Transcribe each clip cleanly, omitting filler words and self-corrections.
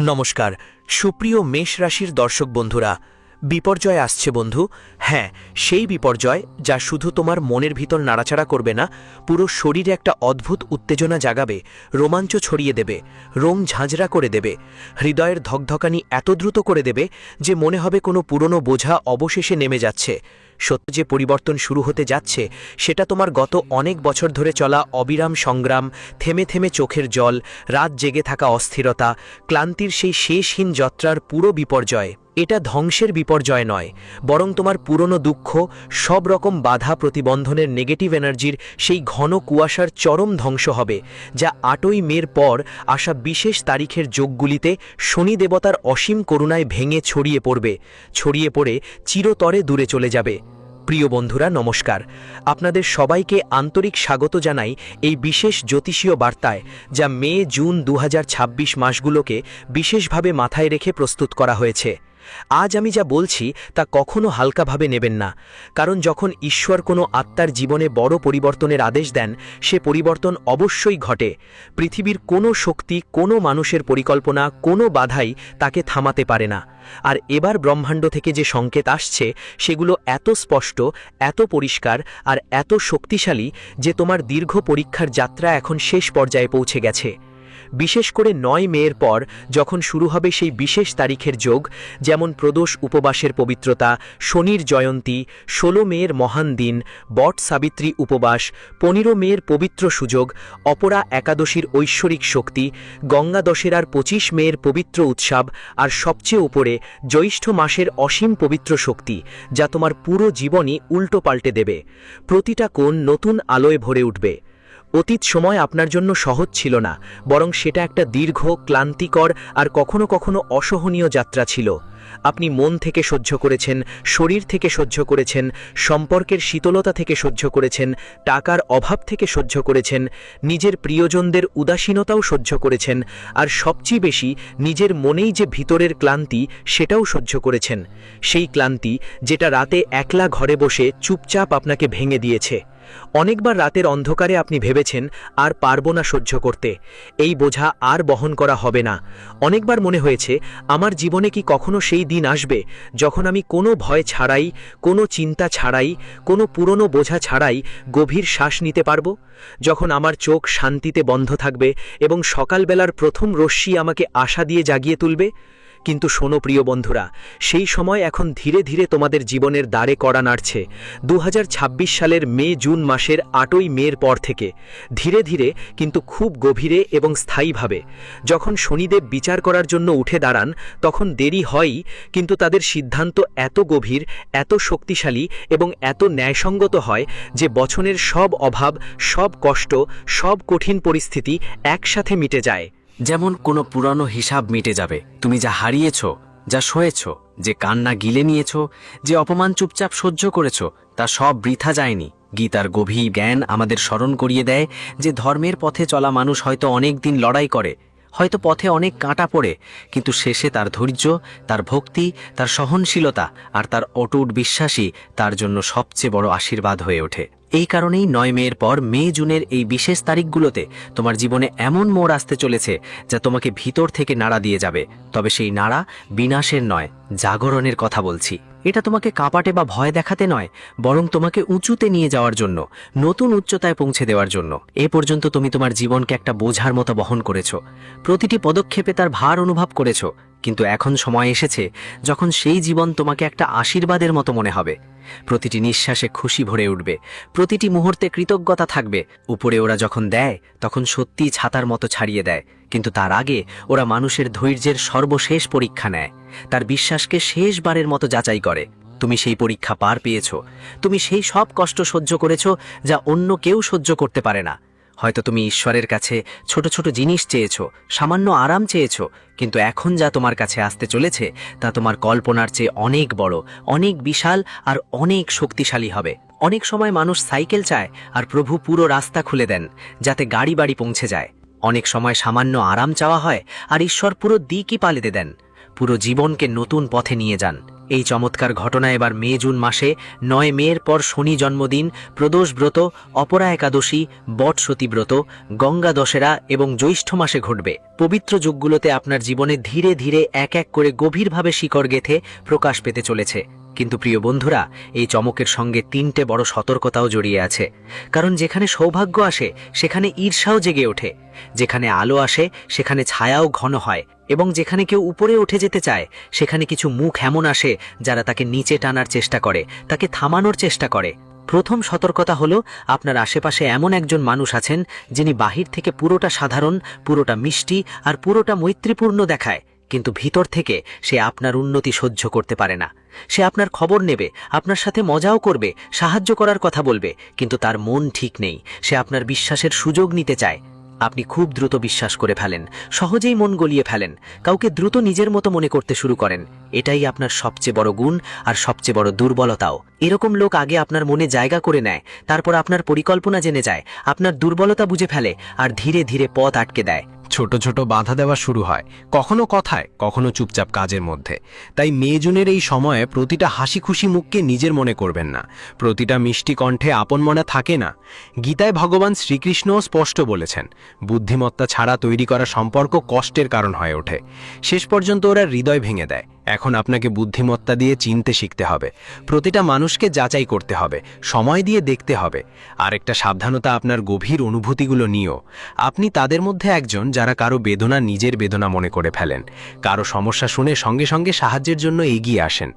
নমস্কার সুপ্রিয় মেষ রাশির দর্শক বন্ধুরা। বিপর্যয় আসছে বন্ধু। হ্যাঁ, সেই বিপর্যয় যা শুধু তোমার মনের ভিতর নাড়াচাড়া করবে না, পুরো শরীরে একটা অদ্ভুত উত্তেজনা জাগাবে, রোমাঞ্চ ছড়িয়ে দেবে, রোম ঝাঁঝরা করে দেবে, হৃদয়ের ধকধকানি এত দ্রুত করে দেবে যে মনে হবে কোনো পুরনো বোঝা অবশেষে নেমে যাচ্ছে। সত্য যে পরিবর্তন শুরু হতে যাচ্ছে সেটা তোমার গত অনেক বছর ধরে চলা অবিরাম সংগ্রাম, থেমে থেমে চোখের জল, রাত জেগে থাকা অস্থিরতা, ক্লান্তির সেই শেষহীন যাত্রার পুরো বিপর্যয়। এটা ধ্বংসের বিপর্যয় নয়, বরং তোমার পুরনো দুঃখ, সব রকম বাধা প্রতিবন্ধনের নেগেটিভ এনার্জির সেই ঘন কুয়াশার চরম ধ্বংস হবে, যা ৮ই মের পর আসা বিশেষ তারিখের যোগগুলিতে শনি দেবতার অসীম করুণায় ভেঙে ছড়িয়ে পড়ে চিরতরে দূরে চলে যাবে। প্রিয় বন্ধুরা নমস্কার, আপনাদের সবাইকে আন্তরিক স্বাগত জানাই এই বিশেষ জ্যোতিষীয় বার্তায়, যা মে জুন ২০২৬ মাসগুলোকে বিশেষভাবে মাথায় রেখে প্রস্তুত করা হয়েছে। আজ আমি যা বলছি তা কখনো হালকাভাবে নেবেন না, কারণ যখন ঈশ্বর কোনো আত্মার জীবনে বড় পরিবর্তনের আদেশ দেন, সে পরিবর্তন অবশ্যই ঘটে। পৃথিবীর কোনো শক্তি, কোনো মানুষের পরিকল্পনা, কোনো বাধাই তাকে থামাতে পারে না। আর এবার ব্রহ্মাণ্ড থেকে যে সংকেত আসছে সেগুলো এত স্পষ্ট, এত পরিষ্কার আর এত শক্তিশালী যে তোমার দীর্ঘ পরীক্ষার যাত্রা এখন শেষ পর্যায়ে পৌঁছে গেছে। বিশেষ করে ৯ মের পর যখন শুরু হবে সেই বিশেষ তারিখের যোগ, যেমন প্রদোষ উপবাসের পবিত্রতা, শনির জয়ন্তী, ১৬ মের মহান দিন, বট সাবিত্রী উপবাস, ১৫ মের পবিত্র সুযোগ, অপরা একাদশীর ঐশ্বরিক শক্তি, গঙ্গা দশেরার ২৫ মের পবিত্র উৎসব, আর সবচেয়ে উপরে জ্যৈষ্ঠ মাসের অসীম পবিত্র শক্তি, যা তোমার পুরো জীবনই উল্টো পাল্টে দেবে। প্রতিটা কোণ নতুন আলোয় ভরে উঠবে। অতীত সময় আপনার জন্য সহজ ছিল না, বরং সেটা একটা দীর্ঘ, ক্লান্তিকর আর কখনো কখনো অসহনীয় যাত্রা ছিল। আপনি মন থেকে সহ্য করেছেন, শরীর থেকে সহ্য করেছেন, সম্পর্কের শীতলতা থেকে সহ্য করেছেন, টাকার অভাব থেকে সহ্য করেছেন, নিজের প্রিয়জনদের উদাসীনতাও সহ্য করেছেন, আর সবচেয়ে বেশি নিজের মনেই যে ভিতরের ক্লান্তি সেটাও সহ্য করেছেন। সেই ক্লান্তি যেটা রাতে একলা ঘরে বসে চুপচাপ আপনাকে ভেঙে দিয়েছে। অনেকবার রাতের অন্ধকারে আপনি ভেবেছেন আর পারব না সহ্য করতে, এই বোঝা আর বহন করা হবে না। অনেকবার মনে হয়েছে আমার জীবনে কি কখনো সেই দিন আসবে যখন আমি কোনো ভয় ছাড়াই, কোনো চিন্তা ছাড়াই, কোনো পুরনো বোঝা ছাড়াই গভীর শ্বাস নিতে পারব, যখন আমার চোখ শান্তিতে বন্ধ থাকবে এবং সকালবেলার প্রথম রশ্মি আমাকে আশা দিয়ে জাগিয়ে তুলবে। কিন্তু শোনো প্রিয় বন্ধুরা, সেই সময় এখন ধীরে ধীরে তোমাদের জীবনের দ্বারে কড়া নাড়ছে। ২০২৬ সালের মে জুন মাসের ৮ই মের পর থেকে ধীরে ধীরে, কিন্তু খুব গভীরে এবং স্থায়ীভাবে, যখন শনিদেব বিচার করার জন্য উঠে দাঁড়ান, তখন দেরি হয়ই, কিন্তু তাদের সিদ্ধান্ত এত গভীর, এত শক্তিশালী এবং এত ন্যায়সঙ্গত হয় যে বছরের সব অভাব, সব কষ্ট, সব কঠিন পরিস্থিতি একসাথে মিটে যায়। যেমন কোনো পুরানো হিসাব মিটে যাবে। তুমি যা হারিয়েছ, যা সয়েছ, যে কান্না গিলে নিয়েছ, যে অপমান চুপচাপ সহ্য করেছ, তা সব বৃথা যায়নি। গীতার গভীর জ্ঞান আমাদের স্মরণ করিয়ে দেয় যে ধর্মের পথে চলা মানুষ হয়তো অনেক দিন লড়াই করে, হয়তো পথে অনেক কাঁটা পড়ে, কিন্তু শেষে তার ধৈর্য, তার ভক্তি, তার সহনশীলতা আর তার অটুট বিশ্বাসই তার জন্য সবচেয়ে বড় আশীর্বাদ হয়ে ওঠে। এই কারণেই ৯ মের পর মে জুনের এই বিশেষ তারিখগুলোতে তোমার জীবনে এমন মোড় আসতে চলেছে যা তোমাকে ভিতর থেকে নাড়া দিয়ে যাবে। তবে সেই নাড়া বিনাশের নয়, জাগরণের কথা বলছি। এটা তোমাকে কাঁপাটে বা ভয় দেখাতে নয়, বরং তোমাকে উঁচুতে নিয়ে যাওয়ার জন্য, নতুন উচ্চতায় পৌঁছে দেওয়ার জন্য। এ পর্যন্ত তুমি তোমার জীবনকে একটা বোঝার মতো বহন করেছ, প্রতিটি পদক্ষেপে তার ভার অনুভব করেছ, কিন্তু এখন সময় এসেছে যখন সেই জীবন তোমাকে একটা আশীর্বাদের মতো মনে হবে। প্রতিটি নিঃশ্বাসে খুশি ভরে উঠবে, প্রতিটি মুহূর্তে কৃতজ্ঞতা থাকবে। উপরে ওরা যখন দেয় তখন সত্যি ছাতার মতো ছাড়িয়ে দেয়, কিন্তু তার আগে ওরা মানুষের ধৈর্যের সর্বশেষ পরীক্ষা নেয়, তার বিশ্বাসকে শেষবারের মতো যাচাই করে। তুমি সেই পরীক্ষা পার পেয়েছ, তুমি সেই সব কষ্ট সহ্য করেছ যা অন্য কেউ সহ্য করতে পারে না। হয়তো তুমি ঈশ্বরের কাছে ছোট ছোট জিনিস চেয়েছ, সামান্য আরাম চেয়েছ, কিন্তু এখন যা তোমার কাছে আসতে চলেছে তা তোমার কল্পনার চেয়ে অনেক বড়, অনেক বিশাল আর অনেক শক্তিশালী হবে। অনেক সময় মানুষ সাইকেল চায় আর প্রভু পুরো রাস্তা খুলে দেন যাতে গাড়ি বাড়ি পৌঁছে যায়। অনেক সময় সামান্য আরাম চাওয়া হয় আর ঈশ্বর পুরো দিকই পাল্টে দেন। পুরো জীবনকে নতুন পথে নিয়ে যান। এই চমৎকার ঘটনা এবার মে জুন মাসে 9 মের পর শনি জন্মদিন, প্রদোষ ব্রত, অপরা একাদশী, বটসতী ব্রত, গঙ্গা দশেরা এবং জ্যৈষ্ঠ মাসে ঘটবে। পবিত্র যুগগুলোতে আপনার জীবনে ধীরে ধীরে এক এক করে গভীরভাবে শিকড় গেঁথে প্রকাশ পেতে চলেছে। কিন্তু প্রিয় বন্ধুরা, এই চমকের সঙ্গে 3টে বড় সতর্কতাও জড়িয়ে আছে। কারণ যেখানে সৌভাগ্য আসে সেখানে ঈর্ষাও জেগে ওঠে, যেখানে আলো আসে সেখানে ছায়াও ঘন হয়, এবং যেখানে কেউ উপরে উঠে যেতে চায় সেখানে কিছু মুখ এমন আসে যারা তাকে নিচে টানার চেষ্টা করে, তাকে থামানোর চেষ্টা করে। প্রথম সতর্কতা হলো, আপনার আশেপাশে এমন একজন মানুষ আছেন যিনি বাহির থেকে পুরোটা সাধারণ, পুরোটা মিষ্টি আর পুরোটা মৈত্রীপূর্ণ দেখায়, কিন্তু ভিতর থেকে সে আপনার উন্নতি সহ্য করতে পারে না। সে আপনার খবর নেবে, আপনার সাথে মজাও করবে, সাহায্য করার কথা বলবে, কিন্তু তার মন ঠিক নেই। সে আপনার বিশ্বাসের সুযোগ নিতে চায়। আপনি খুব দ্রুত বিশ্বাস করে ফেলেন, সহজেই মন গলিয়ে ফেলেন, কাউকে দ্রুত নিজের মতো মনে করতে শুরু করেন। এটাই আপনার সবচেয়ে বড় গুণ আর সবচেয়ে বড় দুর্বলতাও। এরকম লোক আগে আপনার মনে জায়গা করে নেয়, তারপর আপনার পরিকল্পনা জেনে যায়, আপনার দুর্বলতা বুঝে ফেলে আর ধীরে ধীরে পথ আটকে দেয়। ছোট ছোট বাধা দেওয়া শুরু হয়, কখনো কথায়, কখনো চুপচাপ কাজের মধ্যে। তাই মে জুনের এই সময়ে প্রতিটা হাসি খুশি মুখকে নিজের মনে করবেন না, প্রতিটা মিষ্টি কণ্ঠে আপন মনে থাকে না। গীতায় ভগবান শ্রীকৃষ্ণও স্পষ্ট বলেছেন, বুদ্ধিমত্তা ছাড়া তৈরি করা সম্পর্ক কষ্টের কারণ হয়ে ওঠে। শেষ পর্যন্ত ওরা হৃদয় ভেঙে দেয়। এখন আপনাকে বুদ্ধিমত্তা দিয়ে চিনতে শিখতে হবে, প্রতিটা মানুষকে যাচাই করতে হবে, সময় দিয়ে দেখতে হবে। আরেকটা সাবধানতা, আপনার গভীর অনুভূতিগুলো নিও। আপনি তাদের মধ্যে একজন যারা কারো বেদনা নিজের বেদনা মনে করে ফেলেন, কারো সমস্যা শুনে সঙ্গে সঙ্গে সাহায্যের জন্য এগিয়ে আসেন।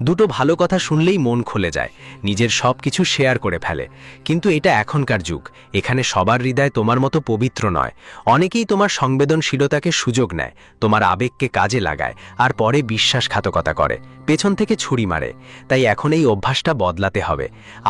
দুটো ভালো কথা শুনলেই মন খুলে যায়, নিজের সব কিছু শেয়ার করে ফেলে। কিন্তু এটা এখনকার যুগ, এখানে সবার হৃদয় তোমার মতো পবিত্র নয়। অনেকেই তোমার সংবেদনশীলতাকে সুযোগ নেয়, তোমার আবেগকে কাজে লাগায়, আর পরে বিশ্বাসঘাতকতা করে, পেছন থেকে ছুরি মারে। তাই এখন এই অভ্যাসটা বদলাতে হবে।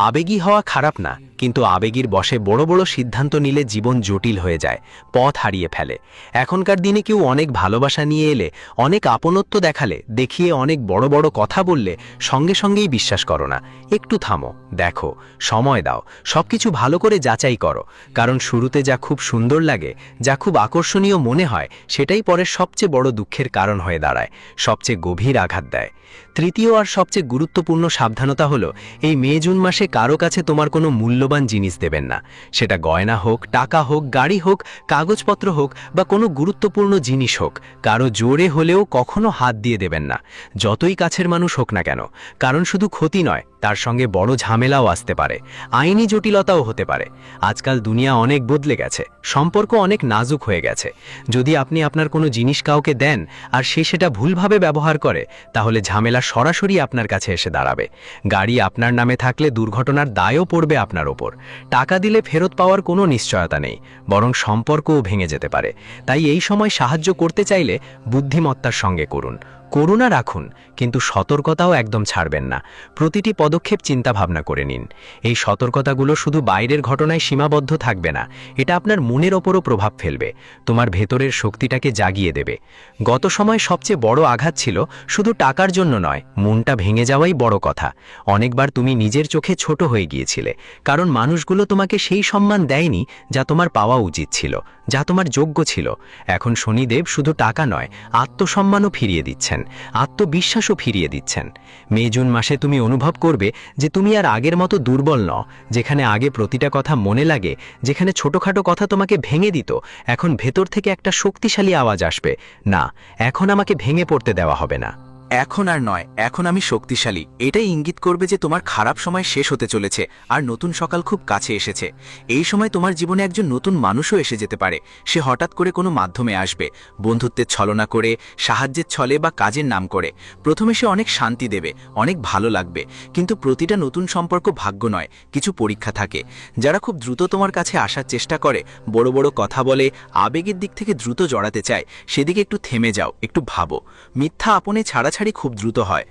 আবেগী হওয়া খারাপ না, কিন্তু আবেগীর বশে বড় বড় সিদ্ধান্ত নিলে জীবন জটিল হয়ে যায়, পথ হারিয়ে ফেলে। এখনকার দিনে কেউ অনেক ভালোবাসা নিয়ে এলে, অনেক আপনত্ব দেখালে, দেখিয়ে অনেক বড় বড় কথা বললে সঙ্গে সঙ্গেই বিশ্বাস করো না। একটু থামো, দেখো, সময় দাও, সবকিছু ভালো করে যাচাই করো। কারণ শুরুতে যা খুব সুন্দর লাগে, যা খুব আকর্ষণীয় মনে হয়, সেটাই পরে সবচেয়ে বড় দুঃখের কারণ হয়ে দাঁড়ায়, সবচেয়ে গভীর আঘাত দেয়। তৃতীয় আর সবচেয়ে গুরুত্বপূর্ণ সাবধানতা হলো, এই মে জুন মাসে কারো কাছে তোমার কোনো মূল্যবান জিনিস দেবেন না। সেটা গয়না হোক, টাকা হোক, গাড়ি হোক, কাগজপত্র হোক বা কোনো গুরুত্বপূর্ণ জিনিস হোক, কারো জোরে হলেও কখনো হাত দিয়ে দেবেন না, যতই কাছের মানুষ হোক না কেন। কারণ শুধু ক্ষতি নয়, তার সঙ্গে বড় ঝামেলাও আসতে পারে, আইনি জটিলতাও হতে পারে। আজকাল দুনিয়া অনেক বদলে গেছে, সম্পর্ক অনেক নাজুক হয়ে গেছে। যদি আপনি আপনার কোনো জিনিস কাউকে দেন আর সে সেটা ভুলভাবে ব্যবহার করে, তাহলে ঝামেলা সরাসরি আপনার কাছে এসে দাঁড়াবে। গাড়ি আপনার নামে থাকলে দুর্ঘটনার দায়ও পড়বে আপনার ওপর। টাকা দিলে ফেরত পাওয়ার কোনো নিশ্চয়তা নেই, বরং সম্পর্কও ভেঙে যেতে পারে। তাই এই সময় সাহায্য করতে চাইলে বুদ্ধিমত্তার সঙ্গে করুন, করুণা রাখুন, কিন্তু সতর্কতাও একদম ছাড়বেন না। প্রতিটি পদক্ষেপ চিন্তা ভাবনা করে নিন। এই সতর্কতাগুলো শুধু বাইরের ঘটনায় সীমাবদ্ধ থাকবে না, এটা আপনার মনের ওপরও প্রভাব ফেলবে, তোমার ভেতরের শক্তিটাকে জাগিয়ে দেবে। গত সময় সবচেয়ে বড় আঘাত ছিল শুধু টাকার জন্য নয়, মনটা ভেঙে যাওয়াই বড় কথা। অনেকবার তুমি নিজের চোখে ছোট হয়ে গিয়েছিলে, কারণ মানুষগুলো তোমাকে সেই সম্মান দেয়নি যা তোমার পাওয়া উচিত ছিল, যা তোমার যোগ্য ছিল। এখন শনিদেব শুধু টাকা নয়, আত্মসম্মানও ফিরিয়ে দিচ্ছেন, আত্মবিশ্বাসও ফিরিয়ে দিচ্ছেন। মে জুন মাসে তুমি অনুভব করবে যে তুমি আর আগের মতো দুর্বল নও। যেখানে আগে প্রতিটা কথা মনে লাগে, যেখানে ছোটখাটো কথা তোমাকে ভেঙে দিত, এখন ভেতর থেকে একটা শক্তিশালী আওয়াজ আসবে, না, এখন আমাকে ভেঙে পড়তে দেওয়া হবে না। এখন আর নয়, এখন আমি শক্তিশালী। এটাই ইঙ্গিত করবে যে তোমার খারাপ সময় শেষ হতে চলেছে আর নতুন সকাল খুব কাছে এসেছে। এই সময় তোমার জীবনে একজন নতুন মানুষও এসে যেতে পারে। সে হঠাৎ করে কোনো মাধ্যমে আসবে, বন্ধুত্বের ছলনা করে, সাহায্যের ছলে বা কাজের নাম করে। প্রথমে সে অনেক শান্তি দেবে, অনেক ভালো লাগবে, কিন্তু প্রতিটা নতুন সম্পর্ক ভাগ্য নয়, কিছু পরীক্ষা থাকে। যারা খুব দ্রুত তোমার কাছে আসার চেষ্টা করে, বড় বড় কথা বলে, আবেগের দিক থেকে দ্রুত জড়াতে চায়, সেদিকে একটু থেমে যাও, একটু ভাবো। মিথ্যা আপনে ছাড়াছাড়ি খুব দ্রুত হয়।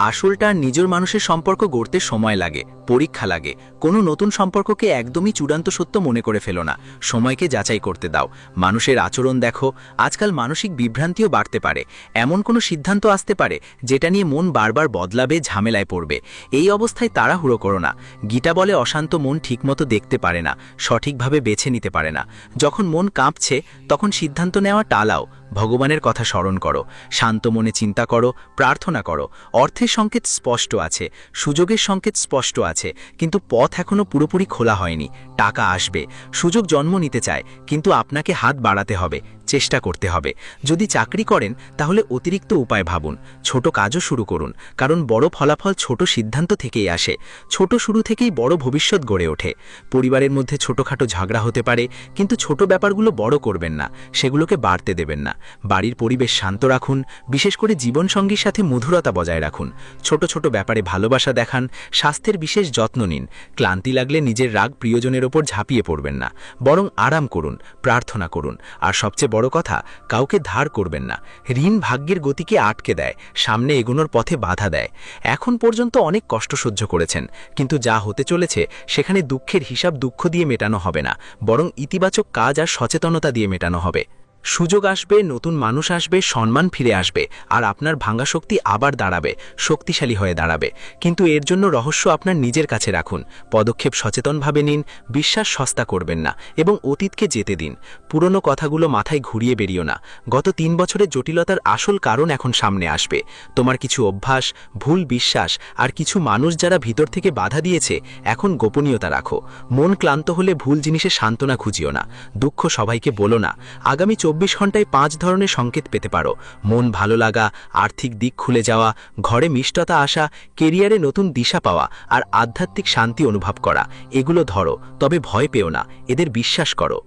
আসলটা নিজের মানুষের সম্পর্ক গড়তে সময় লাগে, পরীক্ষা লাগে। কোনো নতুন সম্পর্ককে একদমই চূড়ান্ত সত্য মনে করে ফেলো না, সময়কে যাচাই করতে দাও। মানুষের আচরণ দেখো, আজকাল মানসিক বিভ্রান্তিও বাড়তে পারে। এমন কোনো সিদ্ধান্ত আসতে পারে যেটা নিয়ে মন বারবার বদলাবে, ঝামেলায় পড়বে। এই অবস্থায় তাড়াহুড়ো করো না। গীতা বলে অশান্ত মন ঠিকমতো দেখতে পারে না, সঠিকভাবে বেছে নিতে পারে না। যখন মন কাঁপছে তখন সিদ্ধান্ত নেওয়া টালাও, ভগবানের কথা স্মরণ করো, শান্ত মনে চিন্তা করো, প্রার্থনা করো। অর্থের সংকেত স্পষ্ট আছে, সুযোগের সংকেত স্পষ্ট আছে, কিন্তু পথ এখনো পুরোপুরি খোলা হয়নি। টাকা আসবে, সুযোগ জন্ম নিতে চায়, কিন্তু আপনাকে হাত বাড়াতে হবে, চেষ্টা করতে হবে। যদি চাকরি করেন তাহলে অতিরিক্ত উপায় ভাবুন, ছোট কাজও শুরু করুন, কারণ বড় ফলাফল ছোট সিদ্ধান্ত থেকেই আসে। ছোট শুরু থেকেই বড় ভবিষ্যৎ গড়ে ওঠে। পরিবারের মধ্যে ছোটখাটো ঝগড়া হতে পারে, কিন্তু ছোট ব্যাপারগুলো বড় করবেন না, সেগুলোকে বাড়তে দেবেন না। বাড়ির পরিবেশ শান্ত রাখুন, বিশেষ করে জীবনসঙ্গীর সাথে মধুরতা বজায় রাখুন। ছোট ছোট ব্যাপারে ভালোবাসা দেখান, স্বাস্থ্যের বিশেষ যত্ন নিন। ক্লান্তি লাগলে নিজের রাগ প্রিয়জনের ওপর ঝাঁপিয়ে পড়বেন না, বরং আরাম করুন, প্রার্থনা করুন। আর সবচেয়ে বড় কথা, কাউকে ধার করবেন না। ঋণ ভাগ্যের গতিকে আটকে দেয়, সামনে এগোনোর পথে বাধা দেয়। এখন পর্যন্ত অনেক কষ্ট সহ্য করেছেন, কিন্তু যা হতে চলেছে সেখানে দুঃখের হিসাব দুঃখ দিয়ে মেটানো হবে না, বরং ইতিবাচক কাজ আর সচেতনতা দিয়ে মেটানো হবে। সুযোগ আসবে, নতুন মানুষ আসবে, সম্মান ফিরে আসবে, আর আপনার ভাঙা শক্তি আবার দাঁড়াবে, শক্তিশালী হয়ে দাঁড়াবে। কিন্তু এর জন্য রহস্য আপনার নিজের কাছে রাখুন, পদক্ষেপ সচেতনভাবে নিন, বিশ্বাস সস্তা করবেন না, এবং অতীতকে যেতে দিন। পুরনো কথাগুলো মাথায় ঘুরিয়ে বেরিও না। গত 3 বছরের জটিলতার আসল কারণ এখন সামনে আসবে। তোমার কিছু অভ্যাস, ভুল বিশ্বাস আর কিছু মানুষ যারা ভিতর থেকে বাধা দিয়েছে, এখন গোপনীয়তা রাখো। মন ক্লান্ত হলে ভুল জিনিসে সান্ত্বনা খুঁজিও না, দুঃখ সবাইকে বলো না। আগামী 24 ঘন্টায় 5 ধরনের সংকেত পেতে পারো: মন ভালো লাগা, আর্থিক দিক খুলে যাওয়া, ঘরে মিষ্টতা আসা, কেরিয়ারে নতুন দিশা পাওয়া, আর আধ্যাত্মিক শান্তি অনুভব করা। এগুলো ধরো, তবে ভয় পেও না, এদের বিশ্বাস করো।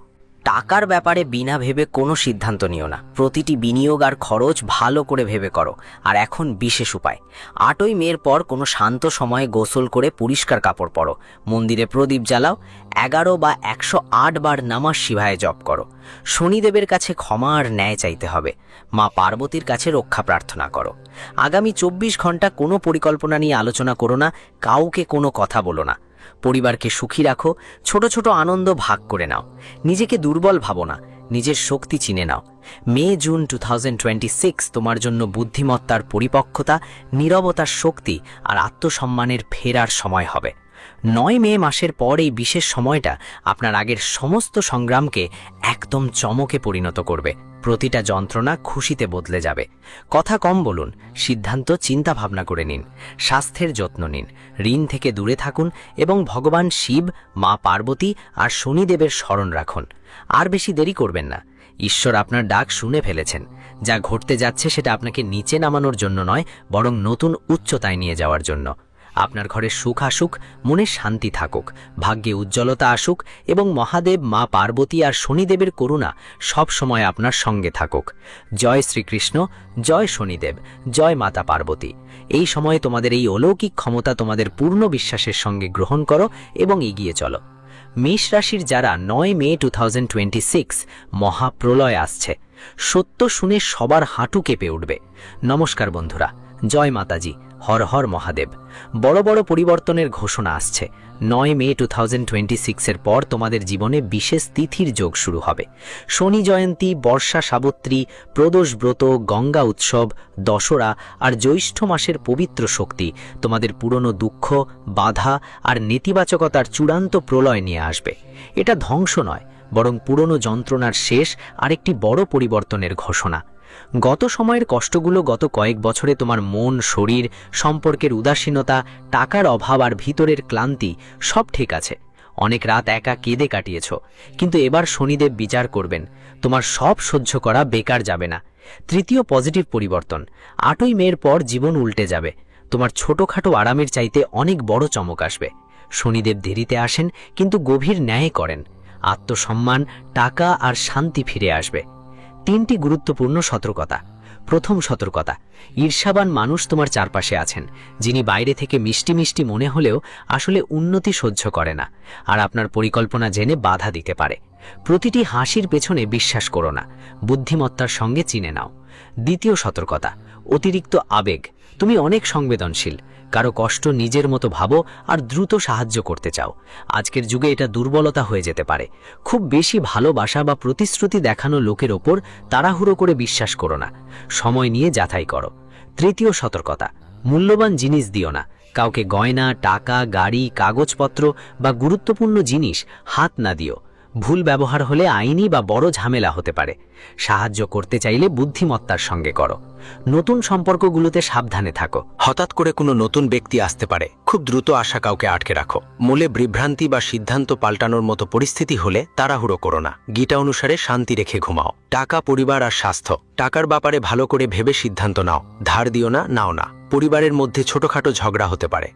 টাকার ব্যাপারে বিনা ভেবে কোনো সিদ্ধান্ত নিও না। প্রতিটি বিনিয়োগ আর খরচ ভালো করে ভেবে করো। আর এখন বিশেষ উপায়: 8ই মের পর কোনো শান্ত সময়ে গোসল করে পরিষ্কার কাপড় পরো, মন্দিরে প্রদীপ জ্বালাও, 11 বা 108 বার নমঃ শিবায় জপ করো। শনিদেবের কাছে ক্ষমা আর ন্যায় চাইতে হবে। মা পার্বতীর কাছে রক্ষা প্রার্থনা করো। আগামী 24 ঘন্টা কোনো পরিকল্পনা নিয়ে আলোচনা করো না, কাউকে কোনো কথা বলো না। পরিবারকে সুখী রাখো, ছোট ছোট আনন্দ ভাগ করে নাও। নিজেকে দুর্বল ভাবো না, নিজের শক্তি চিনে নাও। মে-জুন 2026 তোমার জন্য বুদ্ধিমত্তার পরিপক্কতা, নীরবতার শক্তি আর আত্মসম্মানের ফেরার সময় হবে। 9 মে মাসের পর এই বিশেষ সময়টা আপনার আগের সমস্ত সংগ্রামকে একদম চমকে পরিণত করবে। প্রতিটা যন্ত্রণা খুশিতে বদলে যাবে। কথা কম বলুন, সিদ্ধান্ত চিন্তা ভাবনা করে নিন। স্বাস্থ্যের যত্ন নিন, ঋণ থেকে দূরে থাকুন এবং ভগবান শিব, মা পার্বতী আর শনিদেবের স্মরণ রাখুন। আর বেশি দেরি করবেন না। ঈশ্বর আপনার ডাক শুনে ফেলেছেন। যা ঘটতে যাচ্ছে সেটা আপনাকে নিচে নামানোর জন্য নয়, বরং নতুন উচ্চতায় নিয়ে যাওয়ার জন্য। আপনার ঘরে সুখ আসুক, মনে শান্তি থাকুক, ভাগ্যে উজ্জ্বলতা আসুক এবং মহাদেব, মা পার্বতী আর শনিদেবের করুণা সব সময় আপনার সঙ্গে থাকুক। জয় শ্রীকৃষ্ণ, জয় শনিদেব, জয় মাতা পার্বতী। এই সময়ে তোমাদের এই অলৌকিক ক্ষমতা তোমাদের পূর্ণ বিশ্বাসের সঙ্গে গ্রহণ করো এবং এগিয়ে চলো। মেষ রাশির যারা 9 মে 2026 মহাপ্রলয় আসছে, সত্য শুনে সবার হাঁটু কেঁপে উঠবে। নমস্কার বন্ধুরা, জয় মাতাজি, হর হর মহাদেব। বড় বড় পরিবর্তনের ঘোষণা আসছে। 9 মে 2026 পর তোমাদের জীবনে বিশেষ তিথির যোগ শুরু হবে। শনি জয়ন্তী, বর্ষা সাবিত্রী, প্রদোষ ব্রত, গঙ্গা উৎসব, দশরা আর জ্যৈষ্ঠ মাসের পবিত্র শক্তি তোমাদের পুরনো দুঃখ, বাধা আর নেতিবাচকতার চূড়ান্ত প্রলয় নিয়ে আসবে। এটা ধ্বংস নয়, বরং পুরনো যন্ত্রণার শেষ আর একটি বড় পরিবর্তনের ঘোষণা। গত সময়ের কষ্টগুলো, গত কয়েক বছরে তোমার মন, শরীর, সম্পর্কের উদাসীনতা, টাকার অভাব আর ভিতরের ক্লান্তি সব ঠিক আছে। অনেক রাত একা কেঁদে কাটিয়েছ, কিন্তু এবার শনিদেব বিচার করবেন। তোমার সব সহ্য করা বেকার যাবে না। তৃতীয় পজিটিভ পরিবর্তন: 8ই মের পর জীবন উল্টে যাবে। তোমার ছোটখাটো আরামের চাইতে অনেক বড় চমক আসবে। শনিদেব দেরিতে আসেন, কিন্তু গভীর ন্যায় করেন। আত্মসম্মান, টাকা আর শান্তি ফিরে আসবে। 3টি গুরুত্বপূর্ণ সতর্কতা। প্রথম সতর্কতা: ঈর্ষাবান মানুষ তোমার চারপাশে আছেন, যিনি বাইরে থেকে মিষ্টি মিষ্টি মনে হলেও আসলে উন্নতি সহ্য করে না আর আপনার পরিকল্পনা জেনে বাধা দিতে পারে। প্রতিটি হাসির পেছনে বিশ্বাস করো না, বুদ্ধিমত্তার সঙ্গে চিনে নাও। দ্বিতীয় সতর্কতা, অতিরিক্ত আবেগ। তুমি অনেক সংবেদনশীল, কারো কষ্ট নিজের মতো ভাবো আর দ্রুত সাহায্য করতে চাও। আজকের যুগে এটা দুর্বলতা হয়ে যেতে পারে। খুব বেশি ভালোবাসা বা প্রতিশ্রুতি দেখানো লোকের ওপর তাড়াহুড়ো করে বিশ্বাস করো না, সময় নিয়ে যাচাই করো। তৃতীয় সতর্কতা, মূল্যবান জিনিস দিও না। কাউকে গয়না, টাকা, গাড়ি, কাগজপত্র বা গুরুত্বপূর্ণ জিনিস হাত না দিও। ভুল ব্যবহার হলে আইনি বা বড় ঝামেলা হতে পারে। সাহায্য করতে চাইলে বুদ্ধিমত্তার সঙ্গে করো। নতুন সম্পর্কগুলোতে সাবধানে থাকো। হঠাৎ করে কোনো নতুন ব্যক্তি আসতে পারে, খুব দ্রুত আসা কাউকে আটকে রাখো। মূলে বিভ্রান্তি বা সিদ্ধান্ত পাল্টানোর মতো পরিস্থিতি হলে তাড়াহুড়ো করো না। গীতা অনুসারে শান্তি রেখে ঘুমাও। টাকা, পরিবার আর স্বাস্থ্য। টাকার ব্যাপারে ভালো করে ভেবে সিদ্ধান্ত নাও। ধার দিও না, নাও না। পরিবারের মধ্যে ছোটখাটো ঝগড়া হতে পারে।